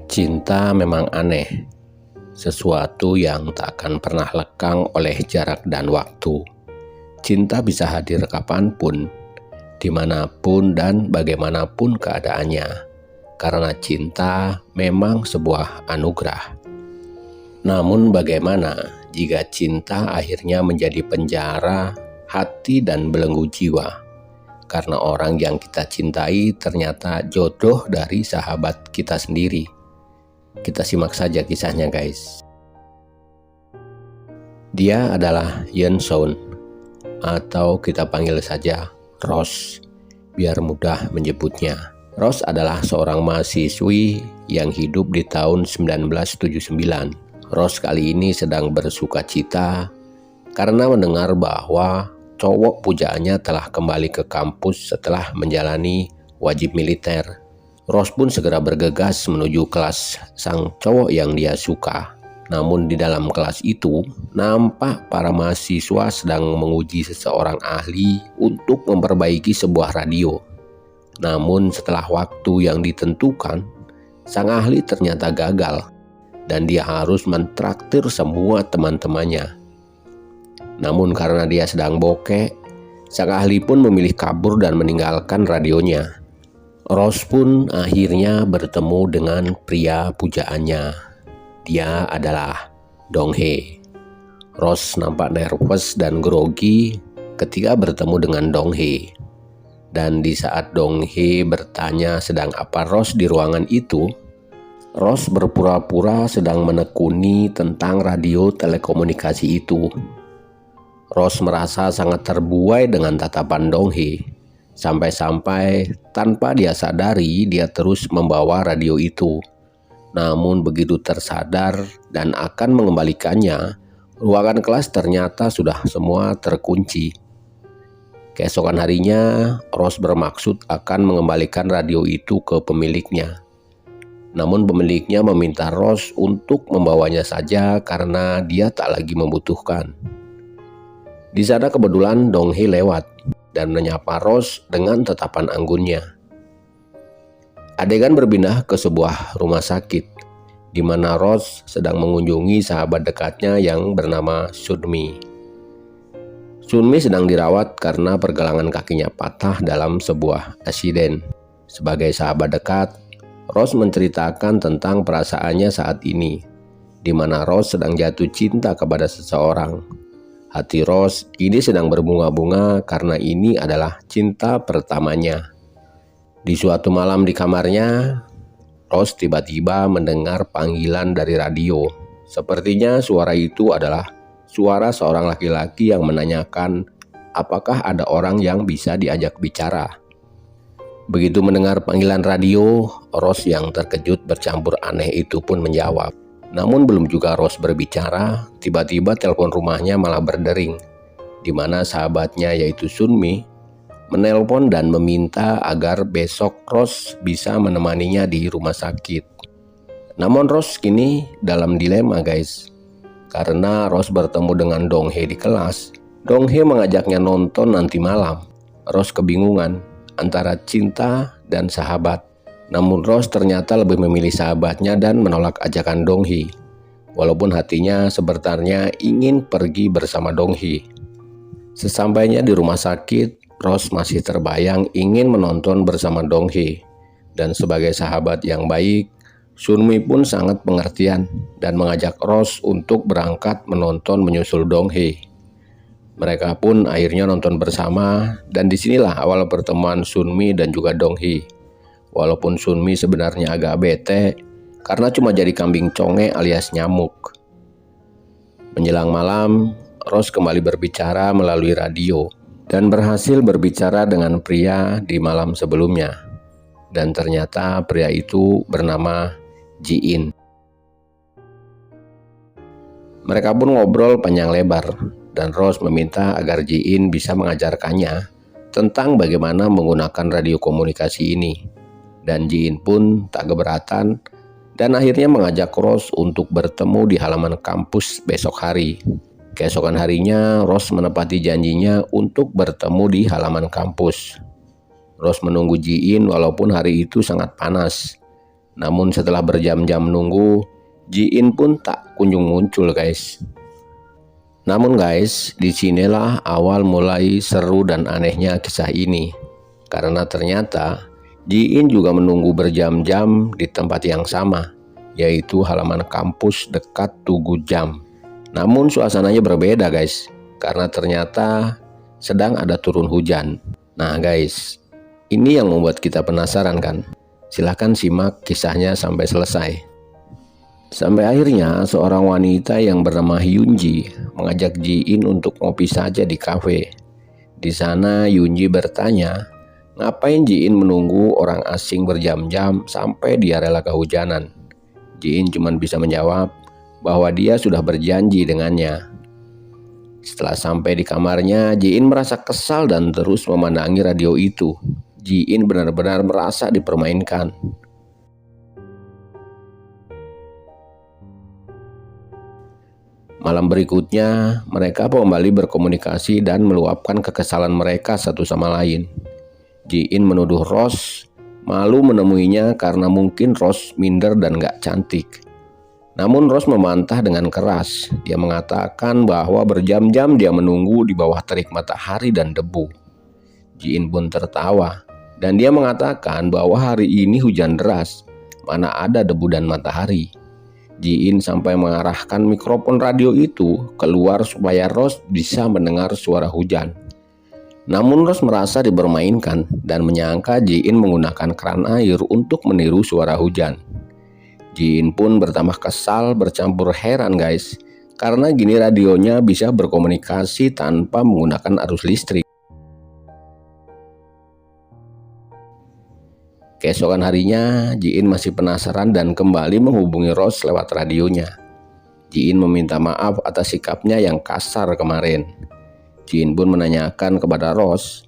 Cinta memang aneh, sesuatu yang tak akan pernah lekang oleh jarak dan waktu. Cinta bisa hadir kapanpun, dimanapun dan bagaimanapun keadaannya, karena cinta memang sebuah anugerah. Namun bagaimana jika cinta akhirnya menjadi penjara hati dan belenggu jiwa? Karena orang yang kita cintai ternyata jodoh dari sahabat kita sendiri. Kita simak saja kisahnya, guys. Dia adalah Yeon-seon, atau kita panggil saja Rose, biar mudah menyebutnya. Rose adalah seorang mahasiswi yang hidup di tahun 1979. Rose kali ini sedang bersuka cita karena mendengar bahwa cowok pujaannya telah kembali ke kampus setelah menjalani wajib militer. Rose pun segera bergegas menuju kelas sang cowok yang dia suka. Namun di dalam kelas itu, nampak para mahasiswa sedang menguji seseorang ahli untuk memperbaiki sebuah radio. Namun setelah waktu yang ditentukan, sang ahli ternyata gagal dan dia harus mentraktir semua teman-temannya. Namun karena dia sedang bokeh, sang ahli pun memilih kabur dan meninggalkan radionya. Rose pun akhirnya bertemu dengan pria pujaannya. Dia adalah Dong-hae. Rose nampak nervous dan grogi ketika bertemu dengan Dong-hae. Dan di saat Dong-hae bertanya sedang apa Rose di ruangan itu, Rose berpura-pura sedang menekuni tentang radio telekomunikasi itu. Rose merasa sangat terbuai dengan tatapan Dong-hae. Sampai-sampai tanpa dia sadari dia terus membawa radio itu. Namun begitu tersadar dan akan mengembalikannya, ruangan kelas ternyata sudah semua terkunci. Keesokan harinya, Rose bermaksud akan mengembalikan radio itu ke pemiliknya. Namun pemiliknya meminta Rose untuk membawanya saja karena dia tak lagi membutuhkan. Di sana kebetulan Dong-hae lewat dan menyapa Rose dengan tatapan anggunnya. Adegan berpindah ke sebuah rumah sakit, di mana Rose sedang mengunjungi sahabat dekatnya yang bernama Sunmi. Sunmi sedang dirawat karena pergelangan kakinya patah dalam sebuah insiden. Sebagai sahabat dekat, Rose menceritakan tentang perasaannya saat ini, di mana Rose sedang jatuh cinta kepada seseorang. Hati Rose kini sedang berbunga-bunga karena ini adalah cinta pertamanya. Di suatu malam di kamarnya, Rose tiba-tiba mendengar panggilan dari radio. Sepertinya suara itu adalah suara seorang laki-laki yang menanyakan apakah ada orang yang bisa diajak bicara. Begitu mendengar panggilan radio, Rose yang terkejut bercampur aneh itu pun menjawab. Namun belum juga Rose berbicara, tiba-tiba telepon rumahnya malah berdering, di mana sahabatnya yaitu Sunmi menelpon dan meminta agar besok Rose bisa menemaninya di rumah sakit. Namun Rose kini dalam dilema, guys, karena Rose bertemu dengan Dong-hae di kelas. Dong-hae mengajaknya nonton nanti malam. Rose kebingungan antara cinta dan sahabat. Namun Rose ternyata lebih memilih sahabatnya dan menolak ajakan Dong-hae. Walaupun hatinya sebenarnya ingin pergi bersama Dong-hae. Sesampainya di rumah sakit, Rose masih terbayang ingin menonton bersama Dong-hae. Dan sebagai sahabat yang baik, Sunmi pun sangat pengertian dan mengajak Rose untuk berangkat menonton menyusul Dong-hae. Mereka pun akhirnya nonton bersama dan disinilah awal pertemuan Sunmi dan juga Dong-hae. Walaupun Sunmi sebenarnya agak bete karena cuma jadi kambing conge alias nyamuk. Menjelang malam, Rose kembali berbicara melalui radio dan berhasil berbicara dengan pria di malam sebelumnya. Dan ternyata pria itu bernama Ji-in. Mereka pun ngobrol panjang lebar dan Rose meminta agar Ji-in bisa mengajarkannya tentang bagaimana menggunakan radio komunikasi ini. Dan Ji-in pun tak keberatan dan akhirnya mengajak Rose untuk bertemu di halaman kampus besok hari. Keesokan harinya, Rose menepati janjinya untuk bertemu di halaman kampus. Rose menunggu Ji-in walaupun hari itu sangat panas. Namun setelah berjam-jam menunggu, Ji-in pun tak kunjung muncul guys. Namun guys, disinilah awal mulai seru dan anehnya kisah ini. Karena ternyata Ji-in juga menunggu berjam-jam di tempat yang sama, yaitu halaman kampus dekat Tugu Jam. Namun suasananya berbeda guys, karena ternyata sedang ada turun hujan. Nah guys, ini yang membuat kita penasaran kan? Silahkan simak kisahnya sampai selesai. Sampai akhirnya seorang wanita yang bernama Hyunji mengajak Ji-in untuk ngopi saja di kafe. Di sana Hyunji bertanya, ngapain Ji-in menunggu orang asing berjam-jam sampai dia rela kehujanan? Ji-in cuma bisa menjawab bahwa dia sudah berjanji dengannya. Setelah sampai di kamarnya, Ji-in merasa kesal dan terus memandangi radio itu. Ji-in benar-benar merasa dipermainkan. Malam berikutnya, mereka kembali berkomunikasi dan meluapkan kekesalan mereka satu sama lain. Ji-in menuduh Rose malu menemuinya karena mungkin Rose minder dan gak cantik. Namun Rose membantah dengan keras. Dia mengatakan bahwa berjam-jam dia menunggu di bawah terik matahari dan debu. Ji-in pun tertawa. Dan dia mengatakan bahwa hari ini hujan deras, mana ada debu dan matahari. Ji-in sampai mengarahkan mikrofon radio itu keluar supaya Rose bisa mendengar suara hujan. Namun Rose merasa dipermainkan dan menyangka Ji-in menggunakan keran air untuk meniru suara hujan. Ji-in pun bertambah kesal bercampur heran guys, karena gini radionya bisa berkomunikasi tanpa menggunakan arus listrik. Keesokan harinya, Ji-in masih penasaran dan kembali menghubungi Rose lewat radionya. Ji-in meminta maaf atas sikapnya yang kasar kemarin. Ji-in pun menanyakan kepada Rose,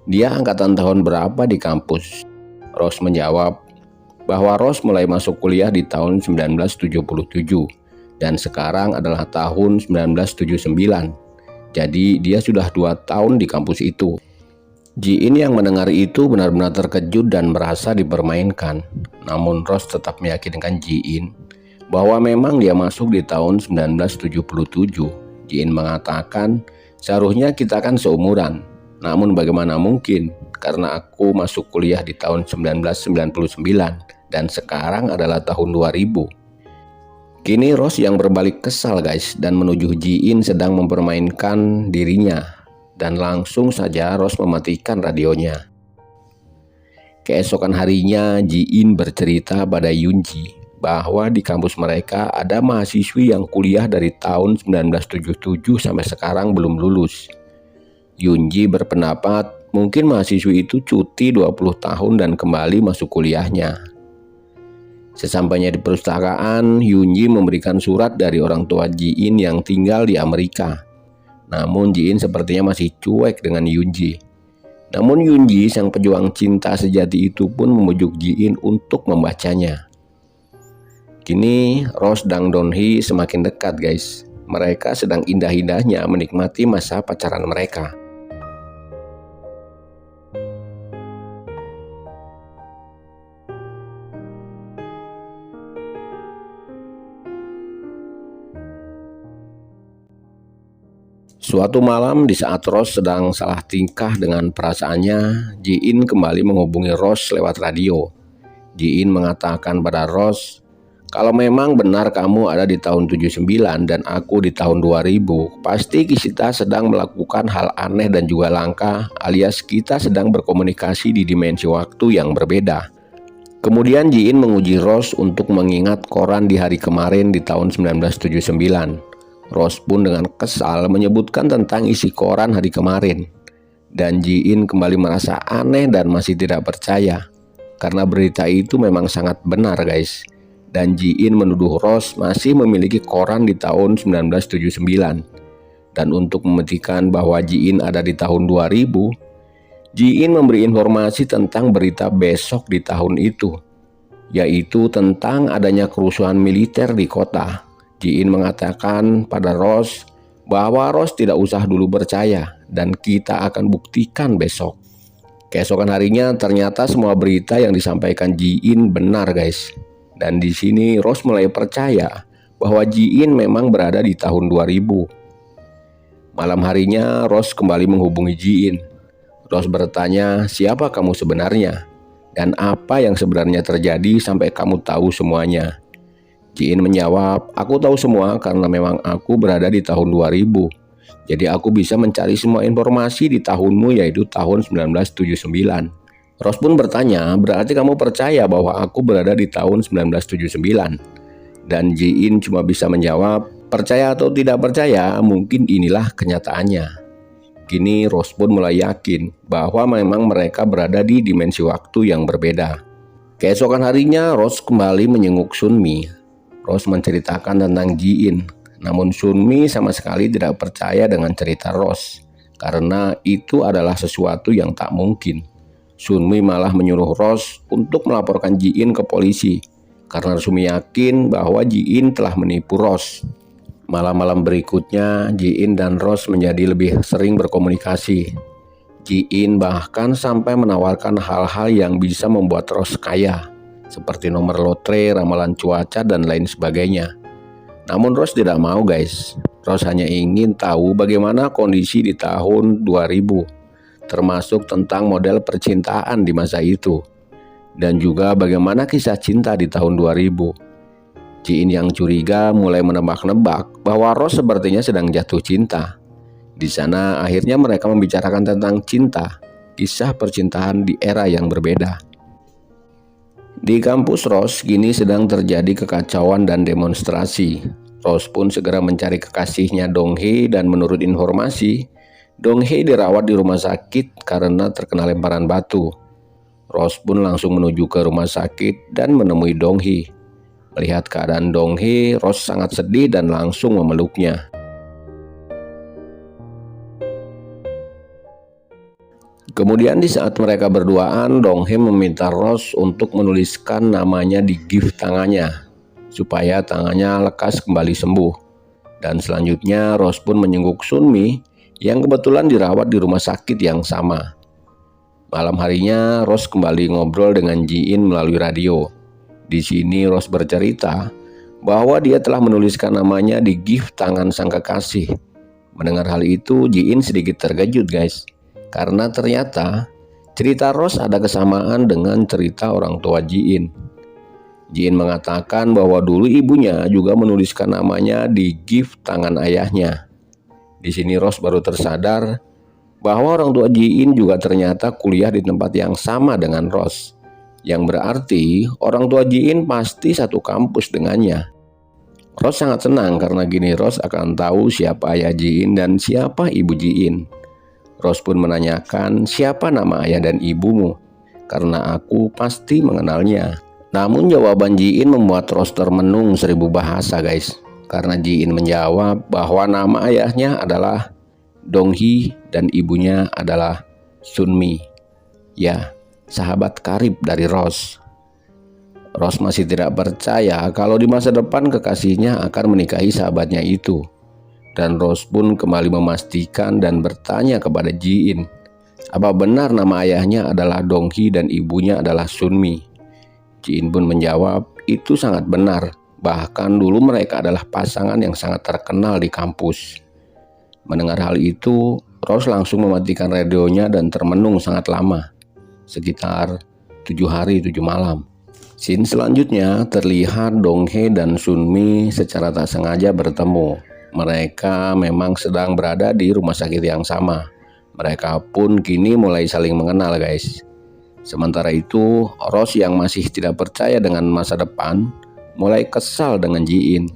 dia angkatan tahun berapa di kampus? Rose menjawab bahwa Rose mulai masuk kuliah di tahun 1977 dan sekarang adalah tahun 1979. Jadi dia sudah 2 tahun di kampus itu. Ji-in yang mendengar itu benar-benar terkejut dan merasa dipermainkan. Namun Rose tetap meyakinkan Ji-in bahwa memang dia masuk di tahun 1977. Ji-in mengatakan, seharusnya kita kan seumuran. Namun bagaimana mungkin? Karena aku masuk kuliah di tahun 1999 dan sekarang adalah tahun 2000. Kini Rose yang berbalik kesal guys dan menuduh Ji-in sedang mempermainkan dirinya. Dan langsung saja Rose mematikan radionya. Keesokan harinya Ji-in bercerita pada Hyunji bahwa di kampus mereka ada mahasiswi yang kuliah dari tahun 1977 sampai sekarang belum lulus. Hyunji berpendapat mungkin mahasiswi itu cuti 20 tahun dan kembali masuk kuliahnya. Sesampainya di perpustakaan, Hyunji memberikan surat dari orang tua Ji-in yang tinggal di Amerika. Namun Ji-in sepertinya masih cuek dengan Hyunji. Namun Hyunji, sang pejuang cinta sejati itu pun membujuk Ji-in untuk membacanya. Kini Rose dan Don-hee semakin dekat guys. Mereka sedang indah-indahnya menikmati masa pacaran mereka. Suatu malam di saat Rose sedang salah tingkah dengan perasaannya, Ji-in kembali menghubungi Rose lewat radio. Ji-in mengatakan pada Rose, kalau memang benar kamu ada di tahun 79 dan aku di tahun 2000, pasti kita sedang melakukan hal aneh dan juga langka, alias kita sedang berkomunikasi di dimensi waktu yang berbeda. Kemudian Ji-in menguji Rose untuk mengingat koran di hari kemarin di tahun 1979. Rose pun dengan kesal menyebutkan tentang isi koran hari kemarin. Dan Ji-in kembali merasa aneh dan masih tidak percaya. Karena berita itu memang sangat benar guys. Dan Ji-in menuduh Rose masih memiliki koran di tahun 1979. Dan untuk membuktikan bahwa Ji-in ada di tahun 2000, Ji-in memberi informasi tentang berita besok di tahun itu, yaitu tentang adanya kerusuhan militer di kota. Ji-in mengatakan pada Rose bahwa Rose tidak usah dulu percaya dan kita akan buktikan besok. Keesokan harinya ternyata semua berita yang disampaikan Ji-in benar guys. Dan di sini Rose mulai percaya bahwa Ji In memang berada di tahun 2000. Malam harinya Rose kembali menghubungi Ji In. Rose bertanya, siapa kamu sebenarnya? Dan apa yang sebenarnya terjadi sampai kamu tahu semuanya? Ji In menjawab, aku tahu semua karena memang aku berada di tahun 2000. Jadi aku bisa mencari semua informasi di tahunmu, yaitu tahun 1979. Rose pun bertanya, berarti kamu percaya bahwa aku berada di tahun 1979? Dan Ji In cuma bisa menjawab, percaya atau tidak percaya, mungkin inilah kenyataannya. Kini Rose pun mulai yakin bahwa memang mereka berada di dimensi waktu yang berbeda. Keesokan harinya Rose kembali menjenguk Sunmi. Rose menceritakan tentang Ji In, namun Sunmi sama sekali tidak percaya dengan cerita Rose karena itu adalah sesuatu yang tak mungkin. Sunmi malah menyuruh Rose untuk melaporkan Ji In ke polisi karena Sunmi yakin bahwa Ji In telah menipu Rose. Malam-malam berikutnya Ji In dan Rose menjadi lebih sering berkomunikasi. Ji In bahkan sampai menawarkan hal-hal yang bisa membuat Rose kaya, seperti nomor lotre, ramalan cuaca, dan lain sebagainya. Namun Rose tidak mau guys. Rose hanya ingin tahu bagaimana kondisi di tahun 2000, termasuk tentang model percintaan di masa itu, dan juga bagaimana kisah cinta di tahun 2000. Ji In yang curiga mulai menebak-nebak bahwa Rose sepertinya sedang jatuh cinta. Di sana akhirnya mereka membicarakan tentang cinta, kisah percintaan di era yang berbeda. Di kampus Rose kini sedang terjadi kekacauan dan demonstrasi. Rose pun segera mencari kekasihnya Dong Hee dan menurut informasi, Dong Hee dirawat di rumah sakit karena terkena lemparan batu. Rose pun langsung menuju ke rumah sakit dan menemui Dong Hee. Melihat keadaan Dong Hee, Rose sangat sedih dan langsung memeluknya. Kemudian di saat mereka berduaan, Dong Hee meminta Rose untuk menuliskan namanya di gift tangannya, supaya tangannya lekas kembali sembuh. Dan selanjutnya Rose pun menjenguk Sunmi yang kebetulan dirawat di rumah sakit yang sama. Malam harinya Rose kembali ngobrol dengan Ji In melalui radio. Di sini Rose bercerita bahwa dia telah menuliskan namanya di gift tangan sang kekasih. Mendengar hal itu, Ji In sedikit terkejut guys. Karena ternyata cerita Rose ada kesamaan dengan cerita orang tua Ji In. Ji In mengatakan bahwa dulu ibunya juga menuliskan namanya di gift tangan ayahnya. Di sini Rose baru tersadar bahwa orang tua Ji In juga ternyata kuliah di tempat yang sama dengan Rose. Yang berarti orang tua Ji In pasti satu kampus dengannya. Rose sangat senang karena gini Rose akan tahu siapa ayah Ji In dan siapa ibu Ji In. Rose pun menanyakan, siapa nama ayah dan ibumu? Karena aku pasti mengenalnya. Namun jawaban Ji In membuat Rose termenung 1000 bahasa guys. Karena Ji In menjawab bahwa nama ayahnya adalah Dong Hee dan ibunya adalah Sunmi. Ya, sahabat karib dari Rose. Rose masih tidak percaya kalau di masa depan kekasihnya akan menikahi sahabatnya itu. Dan Rose pun kembali memastikan dan bertanya kepada Ji In, apa benar nama ayahnya adalah Dong Hee dan ibunya adalah Sunmi? Ji In pun menjawab, itu sangat benar, bahkan dulu mereka adalah pasangan yang sangat terkenal di kampus. Mendengar hal itu, Rose langsung mematikan radionya dan termenung sangat lama, sekitar 7 hari 7 malam. Scene selanjutnya terlihat Dong Hee dan Sunmi secara tak sengaja bertemu. Mereka memang sedang berada di rumah sakit yang sama. Mereka pun kini mulai saling mengenal guys. Sementara itu Rose yang masih tidak percaya dengan masa depan mulai kesal dengan Ji In.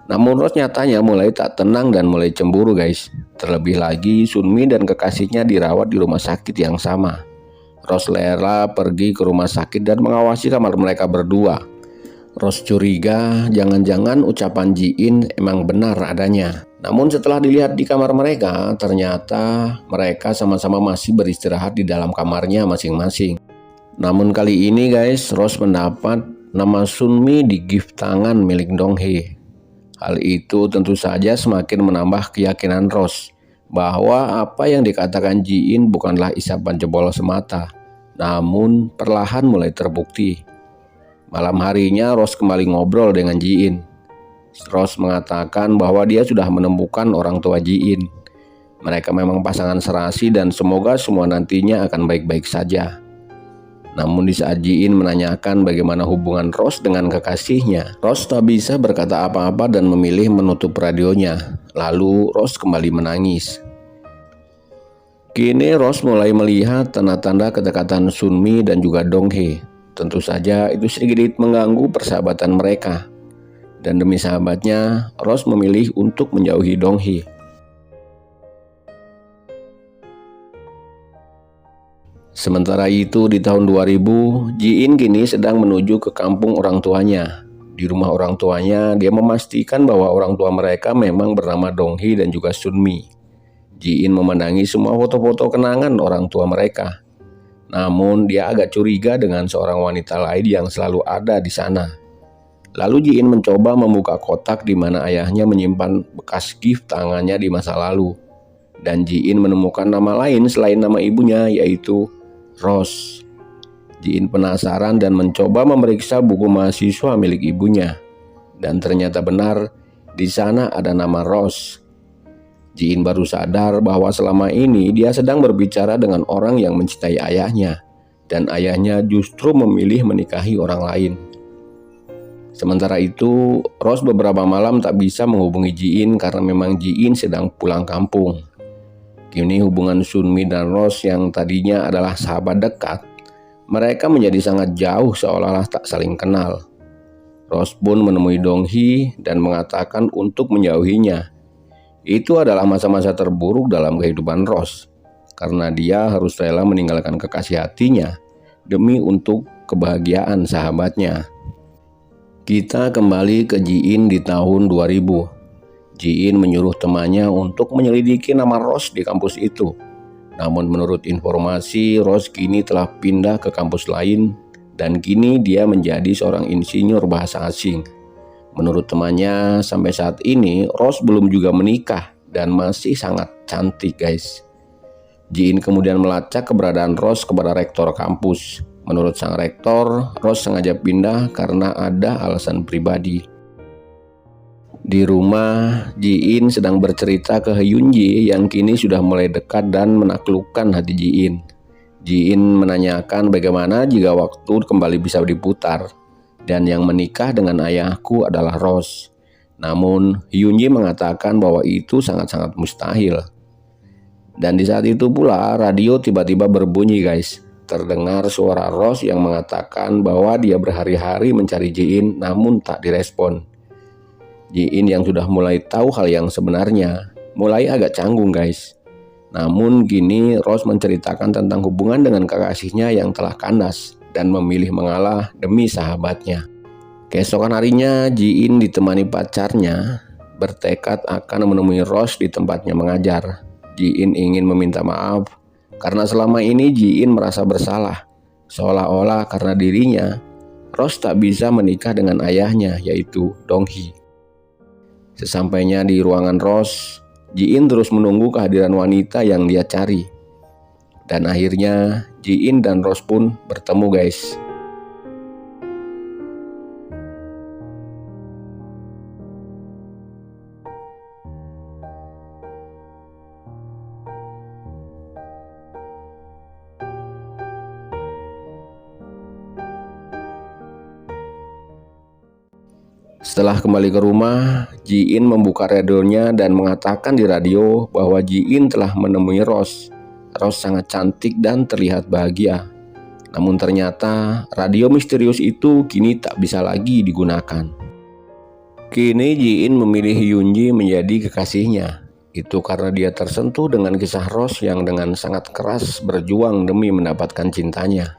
Namun Rose nyatanya mulai tak tenang dan mulai cemburu guys. Terlebih lagi Sunmi dan kekasihnya dirawat di rumah sakit yang sama. Rose rela pergi ke rumah sakit dan mengawasi kamar mereka berdua. Rose curiga jangan-jangan ucapan Ji In emang benar adanya. Namun setelah dilihat di kamar mereka, ternyata mereka sama-sama masih beristirahat di dalam kamarnya masing-masing. Namun kali ini guys, Rose mendapat nama Sunmi di gift tangan milik Dong Hee. Hal itu tentu saja semakin menambah keyakinan Rose bahwa apa yang dikatakan Ji In bukanlah isapan jempol semata, namun perlahan mulai terbukti. Malam harinya Rose kembali ngobrol dengan Ji-in. Rose mengatakan bahwa dia sudah menemukan orang tua Ji-in. Mereka memang pasangan serasi dan semoga semua nantinya akan baik-baik saja. Namun di saat Ji-in menanyakan bagaimana hubungan Rose dengan kekasihnya, Rose tak bisa berkata apa-apa dan memilih menutup radionya. Lalu Rose kembali menangis. Kini Rose mulai melihat tanda-tanda kedekatan Sunmi dan juga Donghae. Tentu saja itu sedikit mengganggu persahabatan mereka. Dan demi sahabatnya, Rose memilih untuk menjauhi Donghae. Sementara itu di tahun 2000, Ji-in kini sedang menuju ke kampung orang tuanya. Di rumah orang tuanya, dia memastikan bahwa orang tua mereka memang bernama Donghae dan juga Sunmi. Ji-in memandangi semua foto-foto kenangan orang tua mereka. Namun dia agak curiga dengan seorang wanita lain yang selalu ada di sana. Lalu Ji-in mencoba membuka kotak di mana ayahnya menyimpan bekas gift tangannya di masa lalu. Dan Ji-in menemukan nama lain selain nama ibunya, yaitu Rose. Ji-in penasaran dan mencoba memeriksa buku mahasiswa milik ibunya. Dan ternyata benar, di sana ada nama Rose. Ji-in baru sadar bahwa selama ini dia sedang berbicara dengan orang yang mencintai ayahnya, dan ayahnya justru memilih menikahi orang lain. Sementara itu, Rose beberapa malam tak bisa menghubungi Ji-in karena memang Ji-in sedang pulang kampung. Kini hubungan Sunmi dan Rose yang tadinya adalah sahabat dekat, mereka menjadi sangat jauh seolah-olah tak saling kenal. Rose pun menemui Donghae dan mengatakan untuk menjauhinya. Itu adalah masa-masa terburuk dalam kehidupan Rose, karena dia harus rela meninggalkan kekasih hatinya demi untuk kebahagiaan sahabatnya. Kita kembali ke Ji-in di tahun 2000. Ji-in menyuruh temannya untuk menyelidiki nama Rose di kampus itu. Namun menurut informasi, Rose kini telah pindah ke kampus lain dan kini dia menjadi seorang insinyur bahasa asing. Menurut temannya, sampai saat ini Rose belum juga menikah dan masih sangat cantik guys. Ji-in kemudian melacak keberadaan Rose kepada rektor kampus. Menurut sang rektor, Rose sengaja pindah karena ada alasan pribadi. Di rumah, Ji-in sedang bercerita ke Hyunji yang kini sudah mulai dekat dan menaklukkan hati Ji-in. Ji-in menanyakan bagaimana jika waktu kembali bisa diputar. Dan yang menikah dengan ayahku adalah Rose. Namun Hyunji mengatakan bahwa itu sangat-sangat mustahil. Dan di saat itu pula radio tiba-tiba berbunyi guys. Terdengar suara Rose yang mengatakan bahwa dia berhari-hari mencari Ji-in namun tak direspon. Ji-in yang sudah mulai tahu hal yang sebenarnya mulai agak canggung guys. Namun kini Rose menceritakan tentang hubungan dengan kekasihnya yang telah kandas dan memilih mengalah demi sahabatnya. Keesokan harinya, Ji-in ditemani pacarnya bertekad akan menemui Rose di tempatnya mengajar. Ji-in ingin meminta maaf karena selama ini Ji-in merasa bersalah, seolah-olah karena dirinya Rose tak bisa menikah dengan ayahnya yaitu Donghae. Sesampainya di ruangan Rose, Ji-in terus menunggu kehadiran wanita yang dia cari. Dan akhirnya Ji-in dan Rose pun bertemu guys. Setelah kembali ke rumah, Ji-in membuka radionya dan mengatakan di radio bahwa Ji-in telah menemui Rose. Rose sangat cantik dan terlihat bahagia. Namun ternyata radio misterius itu kini tak bisa lagi digunakan. Kini Ji-in memilih Hyunji menjadi kekasihnya. Itu karena dia tersentuh dengan kisah Rose yang dengan sangat keras berjuang demi mendapatkan cintanya.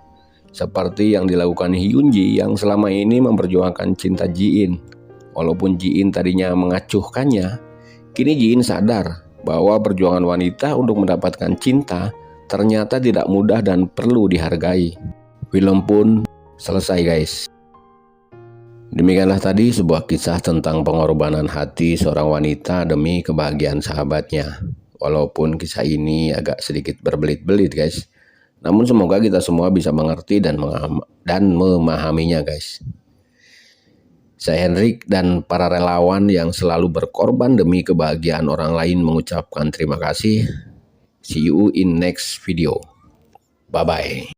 Seperti yang dilakukan Hyunji yang selama ini memperjuangkan cinta Ji-in. Walaupun Ji-in tadinya mengacuhkannya, kini Ji-in sadar bahwa perjuangan wanita untuk mendapatkan cinta ternyata tidak mudah dan perlu dihargai. Film pun selesai guys. Demikianlah tadi sebuah kisah tentang pengorbanan hati seorang wanita demi kebahagiaan sahabatnya. Walaupun kisah ini agak sedikit berbelit-belit guys, namun semoga kita semua bisa mengerti dan memahaminya guys. Saya Hendrik dan para relawan yang selalu berkorban demi kebahagiaan orang lain mengucapkan terima kasih. See you in next video. Bye-bye.